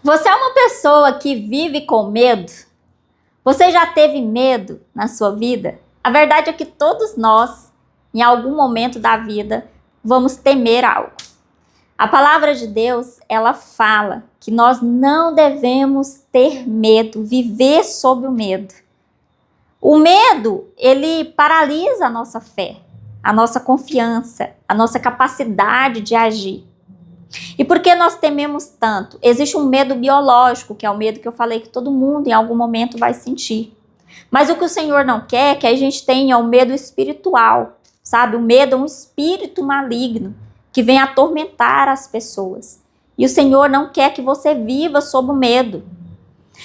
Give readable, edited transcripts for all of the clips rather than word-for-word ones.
Você é uma pessoa que vive com medo? Você já teve medo na sua vida? A verdade é que todos nós, em algum momento da vida, vamos temer algo. A palavra de Deus, ela fala que nós não devemos ter medo, viver sob o medo. O medo, ele paralisa a nossa fé, a nossa confiança, a nossa capacidade de agir. E por que nós tememos tanto? Existe um medo biológico, que é o medo que eu falei que todo mundo em algum momento vai sentir. Mas o que o Senhor não quer é que a gente tenha o medo espiritual, sabe? O medo é um espírito maligno que vem atormentar as pessoas. E o Senhor não quer que você viva sob o medo.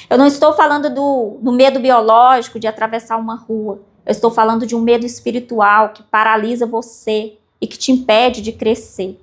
Eu não estou falando do medo biológico de atravessar uma rua. Eu estou falando de um medo espiritual que paralisa você e que te impede de crescer.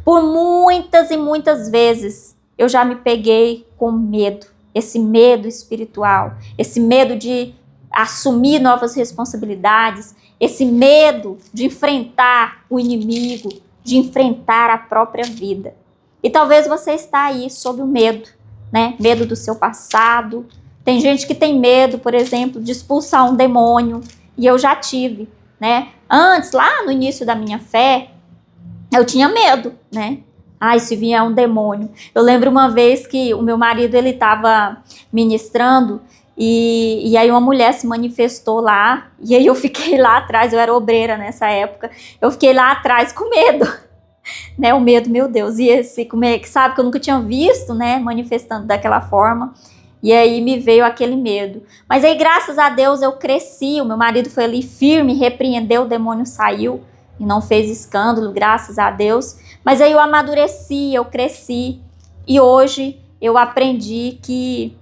Por muitas e muitas vezes eu já me peguei com medo, esse medo espiritual, esse medo de assumir novas responsabilidades, esse medo de enfrentar o inimigo, de enfrentar a própria vida. E talvez você está aí sob o medo, né? Medo do seu passado. Tem gente que tem medo, por exemplo, de expulsar um demônio, e eu já tive, né? Antes, lá no início da minha fé, eu tinha medo, né? Ai, se vier um demônio. Eu lembro uma vez que o meu marido, ele estava ministrando e aí uma mulher se manifestou lá e aí eu fiquei lá atrás, eu era obreira nessa época, eu fiquei lá atrás com medo, né? O medo, meu Deus, e esse, como é que sabe, que eu nunca tinha visto, né? Manifestando daquela forma. E aí me veio aquele medo. Mas aí, graças a Deus, eu cresci, o meu marido foi ali firme, repreendeu, o demônio saiu. E não fez escândalo, graças a Deus. Mas aí eu amadureci, eu cresci. E hoje eu aprendi que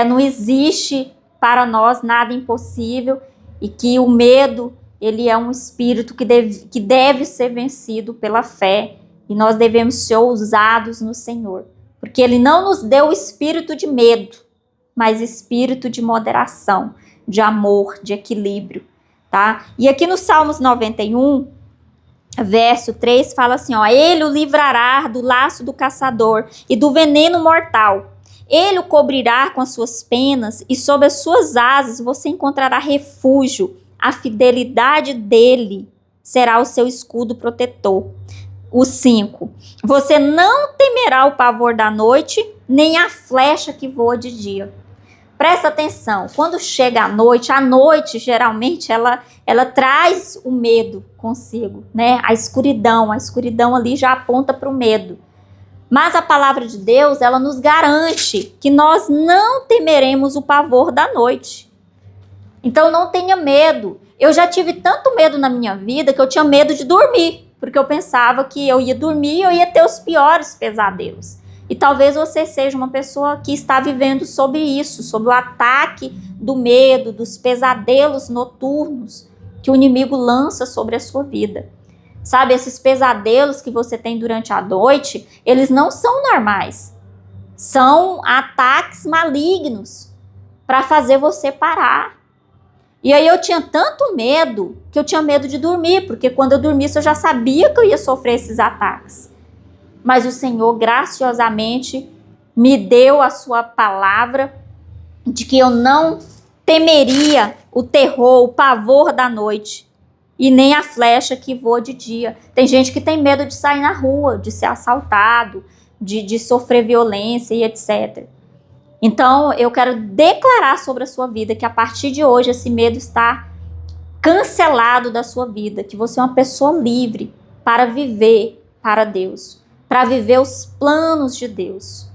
não existe para nós nada impossível. E que o medo, ele é um espírito que deve ser vencido pela fé. E nós devemos ser ousados no Senhor. Porque Ele não nos deu o espírito de medo, mas espírito de moderação, de amor, de equilíbrio. Tá? E aqui no Salmos 91, verso 3, fala assim, ó, ele o livrará do laço do caçador e do veneno mortal. Ele o cobrirá com as suas penas e sob as suas asas você encontrará refúgio. A fidelidade dele será o seu escudo protetor. O 5, você não temerá o pavor da noite, nem a flecha que voa de dia. Presta atenção, quando chega a noite geralmente ela traz o medo consigo, né? A escuridão ali já aponta para o medo. Mas a palavra de Deus, ela nos garante que nós não temeremos o pavor da noite. Então não tenha medo. Eu já tive tanto medo na minha vida que eu tinha medo de dormir, porque eu pensava que eu ia dormir e eu ia ter os piores pesadelos. E talvez você seja uma pessoa que está vivendo sobre isso, sobre o ataque do medo, dos pesadelos noturnos que o inimigo lança sobre a sua vida. Sabe, esses pesadelos que você tem durante a noite, eles não são normais. São ataques malignos para fazer você parar. E aí eu tinha tanto medo que eu tinha medo de dormir, porque quando eu dormisse eu já sabia que eu ia sofrer esses ataques. Mas o Senhor graciosamente me deu a sua palavra de que eu não temeria o terror, o pavor da noite e nem a flecha que voa de dia. Tem gente que tem medo de sair na rua, de ser assaltado, de sofrer violência e etc. Então eu quero declarar sobre a sua vida que a partir de hoje esse medo está cancelado da sua vida, que você é uma pessoa livre para viver para Deus, para viver os planos de Deus.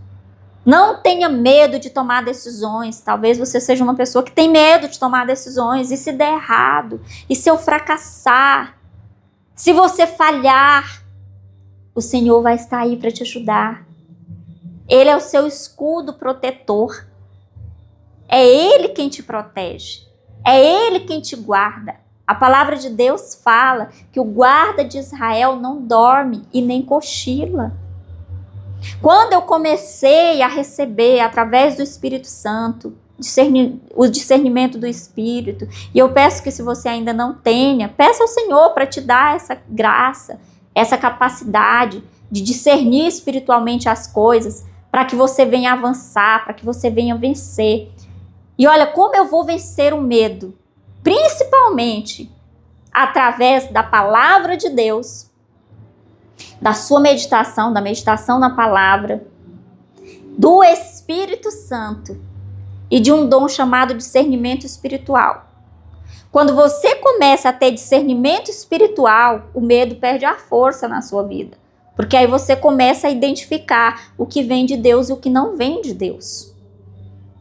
Não tenha medo de tomar decisões. Talvez você seja uma pessoa que tem medo de tomar decisões. E se der errado? E se eu fracassar? Se você falhar? O Senhor vai estar aí para te ajudar. Ele é o seu escudo protetor. É Ele quem te protege. É Ele quem te guarda. A palavra de Deus fala que o guarda de Israel não dorme e nem cochila. Quando eu comecei a receber, através do Espírito Santo, o discernimento do Espírito, e eu peço que se você ainda não tenha, peça ao Senhor para te dar essa graça, essa capacidade de discernir espiritualmente as coisas, para que você venha avançar, para que você venha vencer. E olha, como eu vou vencer o medo? Principalmente através da palavra de Deus, da sua meditação, da meditação na palavra, do Espírito Santo e de um dom chamado discernimento espiritual. Quando você começa a ter discernimento espiritual, o medo perde a força na sua vida. Porque aí você começa a identificar o que vem de Deus e o que não vem de Deus.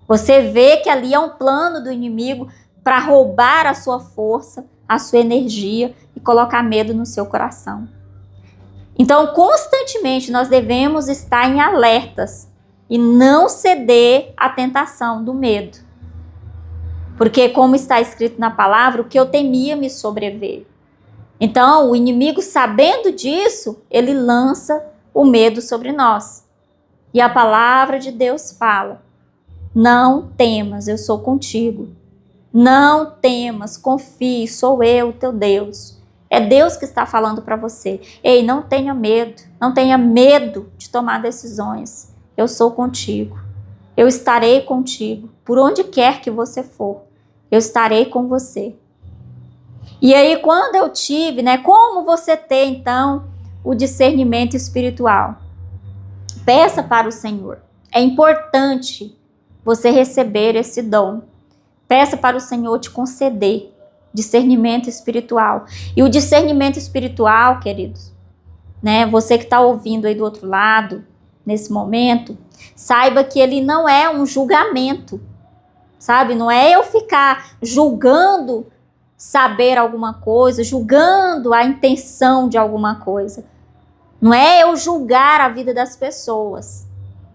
Você vê que ali é um plano do inimigo para roubar a sua força, a sua energia e colocar medo no seu coração. Então, constantemente nós devemos estar em alertas e não ceder à tentação do medo. Porque, como está escrito na palavra, o que eu temia me sobreveio. Então, o inimigo, sabendo disso, ele lança o medo sobre nós. E a palavra de Deus fala: não temas, eu sou contigo. Não temas, confie, sou eu, teu Deus. É Deus que está falando para você. Ei, não tenha medo. Não tenha medo de tomar decisões. Eu sou contigo. Eu estarei contigo. Por onde quer que você for, eu estarei com você. E aí, quando eu tive, como você tem, então, o discernimento espiritual? Peça para o Senhor. É importante você receber esse dom. Peça para o Senhor te conceder discernimento espiritual. E o discernimento espiritual, queridos, você que está ouvindo aí do outro lado, nesse momento, saiba que ele não é um julgamento, sabe? Não é eu ficar julgando saber alguma coisa, julgando a intenção de alguma coisa. Não é eu julgar a vida das pessoas.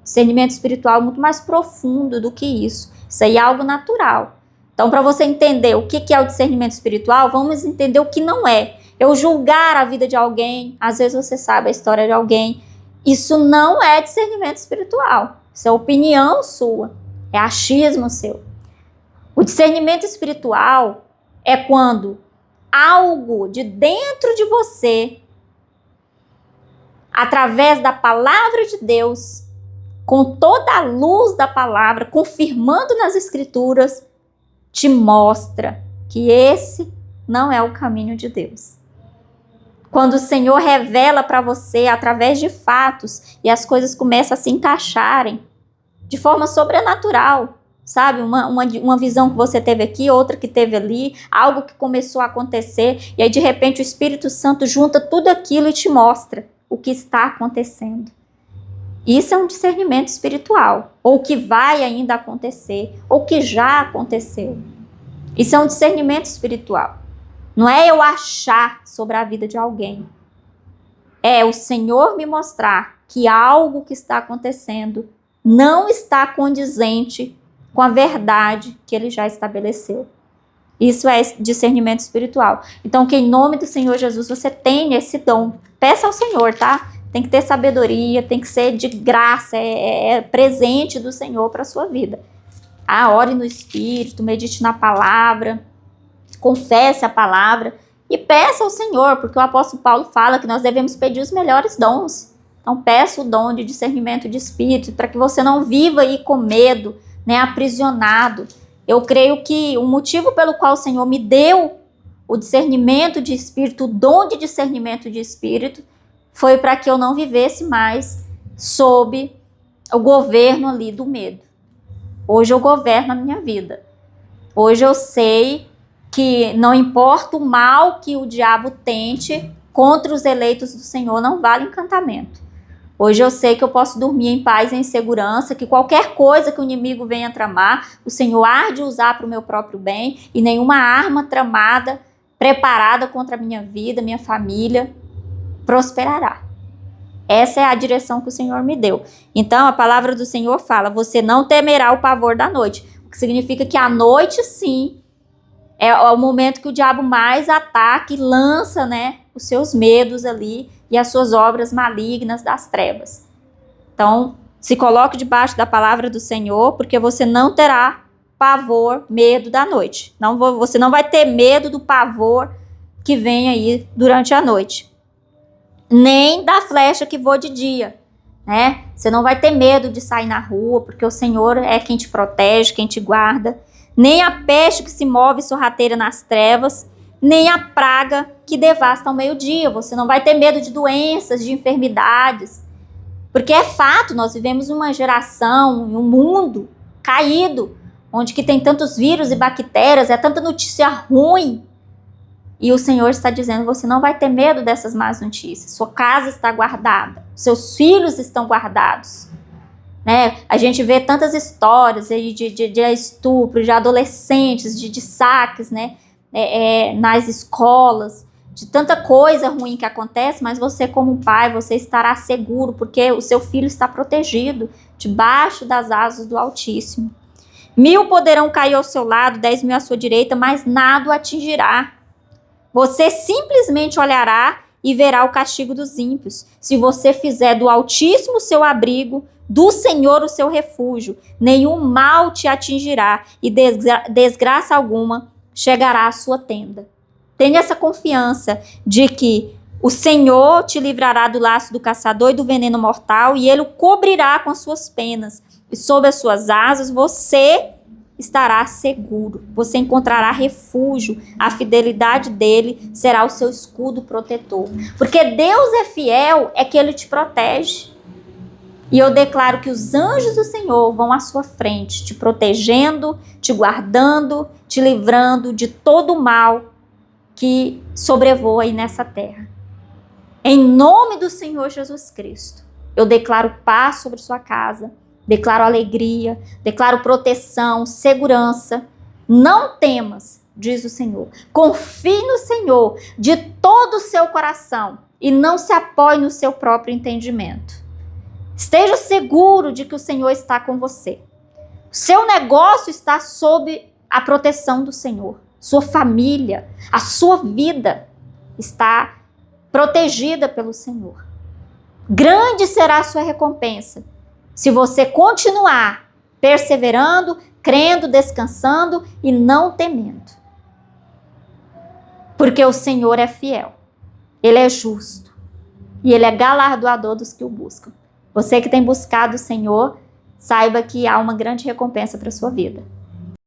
Discernimento espiritual é muito mais profundo do que isso. Isso aí é algo natural. Então, para você entender o que é o discernimento espiritual, vamos entender o que não é. Eu julgar a vida de alguém, às vezes você sabe a história de alguém, isso não é discernimento espiritual. Isso é opinião sua, é achismo seu. O discernimento espiritual é quando algo de dentro de você, através da palavra de Deus, com toda a luz da palavra, confirmando nas escrituras, te mostra que esse não é o caminho de Deus. Quando o Senhor revela para você através de fatos e as coisas começam a se encaixarem de forma sobrenatural, sabe? Uma visão que você teve aqui, outra que teve ali, algo que começou a acontecer, e aí de repente o Espírito Santo junta tudo aquilo e te mostra o que está acontecendo. Isso é um discernimento espiritual, ou que vai ainda acontecer, ou que já aconteceu. Isso é um discernimento espiritual. Não é eu achar sobre a vida de alguém. É o Senhor me mostrar que algo que está acontecendo não está condizente com a verdade que ele já estabeleceu. Isso é discernimento espiritual. Então, que em nome do Senhor Jesus você tenha esse dom. Peça ao Senhor, tá? Tem que ter sabedoria, tem que ser de graça, é presente do Senhor para a sua vida. Ore no Espírito, medite na palavra, confesse a palavra e peça ao Senhor, porque o apóstolo Paulo fala que nós devemos pedir os melhores dons. Então, peça o dom de discernimento de espírito, para que você não viva aí com medo, aprisionado. Eu creio que o motivo pelo qual o Senhor me deu o discernimento de espírito, o dom de discernimento de espírito, foi para que eu não vivesse mais sob o governo ali do medo. Hoje eu governo a minha vida. Hoje eu sei que não importa o mal que o diabo tente contra os eleitos do Senhor, não vale encantamento. Hoje eu sei que eu posso dormir em paz e em segurança, que qualquer coisa que o inimigo venha tramar, o Senhor há de usar para o meu próprio bem, e nenhuma arma tramada, preparada contra a minha vida, minha família, prosperará. Essa é a direção que o Senhor me deu. Então, a palavra do Senhor fala: você não temerá o pavor da noite. O que significa que a noite, sim, é o momento que o diabo mais ataca e lança, os seus medos ali e as suas obras malignas das trevas. Então, se coloque debaixo da palavra do Senhor, porque você não terá pavor, medo da noite. Você não vai ter medo do pavor que vem aí durante a noite. Nem da flecha que voa de dia, né? Você não vai ter medo de sair na rua, porque o Senhor é quem te protege, quem te guarda. Nem a peste que se move sorrateira nas trevas, nem a praga que devasta ao meio-dia. Você não vai ter medo de doenças, de enfermidades. Porque é fato, nós vivemos uma geração, um mundo caído, onde que tem tantos vírus e bactérias, é tanta notícia ruim. E o Senhor está dizendo, você não vai ter medo dessas más notícias. Sua casa está guardada, seus filhos estão guardados. Né? A gente vê tantas histórias aí de estupro, de adolescentes, de saques, né? Nas escolas, de tanta coisa ruim que acontece, mas você como pai, você estará seguro, porque o seu filho está protegido, debaixo das asas do Altíssimo. 1000 poderão cair ao seu lado, 10.000 à sua direita, mas nada o atingirá. Você simplesmente olhará e verá o castigo dos ímpios. Se você fizer do Altíssimo o seu abrigo, do Senhor o seu refúgio, nenhum mal te atingirá e desgraça alguma chegará à sua tenda. Tenha essa confiança de que o Senhor te livrará do laço do caçador e do veneno mortal, e ele o cobrirá com as suas penas, e sob as suas asas você estará seguro. Você encontrará refúgio, a fidelidade dele será o seu escudo protetor. Porque Deus é fiel, é que ele te protege. E eu declaro que os anjos do Senhor vão à sua frente, te protegendo, te guardando, te livrando de todo o mal que sobrevoa aí nessa terra. Em nome do Senhor Jesus Cristo, eu declaro paz sobre sua casa, declaro alegria, declaro proteção, segurança. Não temas, diz o Senhor. Confie no Senhor de todo o seu coração e não se apoie no seu próprio entendimento. Esteja seguro de que o Senhor está com você. Seu negócio está sob a proteção do Senhor. Sua família, a sua vida está protegida pelo Senhor. Grande será a sua recompensa se você continuar perseverando, crendo, descansando e não temendo. Porque o Senhor é fiel, ele é justo e ele é galardoador dos que o buscam. Você que tem buscado o Senhor, saiba que há uma grande recompensa para a sua vida.